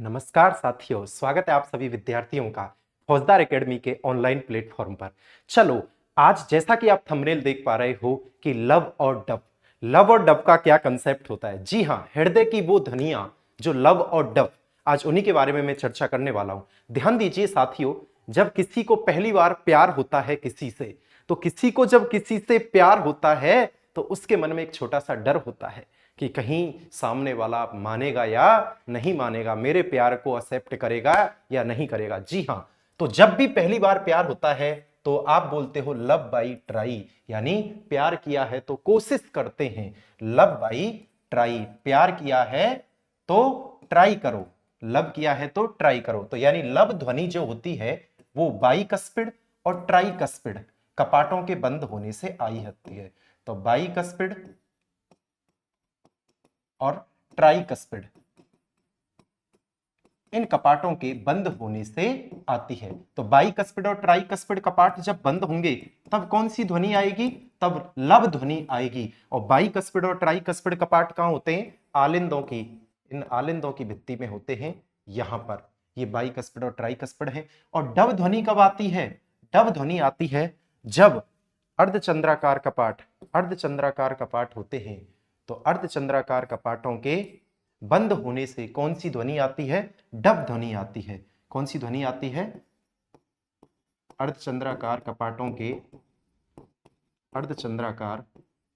नमस्कार साथियों, स्वागत है आप सभी विद्यार्थियों का फौजदार एकेडमी के ऑनलाइन प्लेटफॉर्म पर। चलो, आज जैसा कि आप थंबनेल देख पा रहे हो कि लव और डब का क्या कंसेप्ट होता है। जी हाँ, हृदय की वो ध्वनियां जो लव और डब, आज उन्हीं के बारे में मैं चर्चा करने वाला हूं। ध्यान दीजिए साथियों, जब किसी को पहली बार प्यार होता है किसी से, तो किसी को जब किसी से प्यार होता है तो उसके मन में एक छोटा सा डर होता है कि कहीं सामने वाला मानेगा या नहीं मानेगा, मेरे प्यार को एक्सेप्ट करेगा या नहीं करेगा। जी हां, तो जब भी पहली बार प्यार होता है तो आप बोलते हो लव बाई ट्राई, यानी प्यार किया है तो कोशिश करते हैं। लव बाई ट्राई, प्यार किया है तो ट्राई करो, लव किया है तो ट्राई करो। तो यानी लव ध्वनि जो होती है वो बाई कस्पिड और ट्राई कस्पिड कपाटों के बंद होने से आई होती है। तो बाई कस्पिड और ट्राइकस्पिड इन कपाटों के बंद होने से आती है। तो बाइकस्पिड और ट्राइकस्पिड कपाट जब बंद होंगे तब कौन सी ध्वनि आएगी? तब लव ध्वनि आएगी। और बाइकस्पिड और ट्राइकस्पिड कपाट कहां होते हैं? आलिंदों की, इन आलिंदों की भित्ति में होते हैं, यहां पर। ये बाइकस्पिड और ट्राइकस्पिड है। और डब ध्वनि कब आती है? डब ध्वनि आती है जब अर्धचंद्राकार कपाट होते हैं। तो अर्धचंद्राकार कपाटों के बंद होने से कौन सी ध्वनि आती है? डब ध्वनि आती है। कौन सी ध्वनि आती है? अर्धचंद्राकार कपाटों के, अर्धचंद्राकार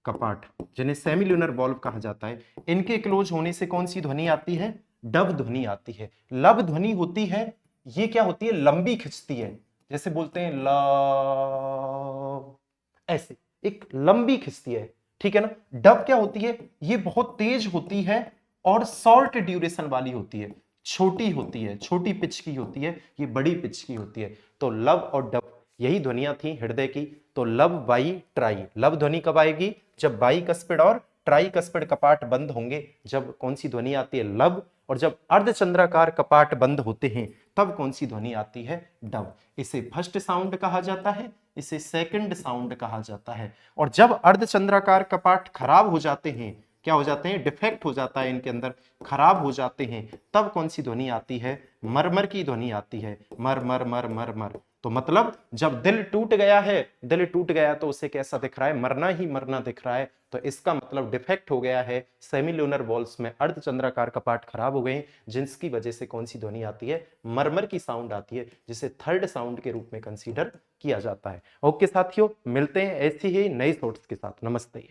कपाट जिन्हें सेमिल्यूनर वॉल्व कहा जाता है, इनके क्लोज होने से कौन सी ध्वनि आती है? डब ध्वनि आती है। लब ध्वनि होती है, ये क्या होती है? लंबी खिंचती है, जैसे बोलते हैं ल, ऐसे एक लंबी खिंचती है, ठीक है ना। डब क्या होती है? ये बहुत तेज होती है और शॉर्ट ड्यूरेशन वाली होती है, छोटी होती है, छोटी पिच की होती है, ये बड़ी पिच की होती है। तो लव और डब यही ध्वनियां थी हृदय की। तो लव बाई ट्राई, लव ध्वनि कब आएगी? जब बाई कस्पिड और ट्राई कस्पिड कपाट बंद होंगे। जब कौन सी ध्वनि आती है? लव। और जब अर्धचंद्राकार कपाट बंद होते हैं तब कौन सी ध्वनि आती है? डब। इसे फर्स्ट साउंड कहा जाता है, इसे सेकंड साउंड कहा जाता है। और जब अर्धचंद्राकार कपाट खराब हो जाते हैं, क्या हो जाते हैं? डिफेक्ट हो जाता है इनके अंदर, खराब हो जाते हैं, तब कौन सी ध्वनि आती है? मरमर की ध्वनि आती है। मर मर मर मर मर। तो मतलब जब दिल टूट गया है, दिल टूट गया तो उसे कैसा दिख रहा है? मरना ही मरना दिख रहा है। तो इसका मतलब डिफेक्ट हो गया है सेमिल्यूनर वॉल्स में, अर्धचंद्राकार कपाट खराब हो गए, जिसकी वजह से कौन सी ध्वनि आती है? मरमर की साउंड आती है, जिसे थर्ड साउंड के रूप में कंसीडर किया जाता है। ओके साथियों, मिलते हैं ऐसी ही नई थॉट्स के साथ। नमस्ते।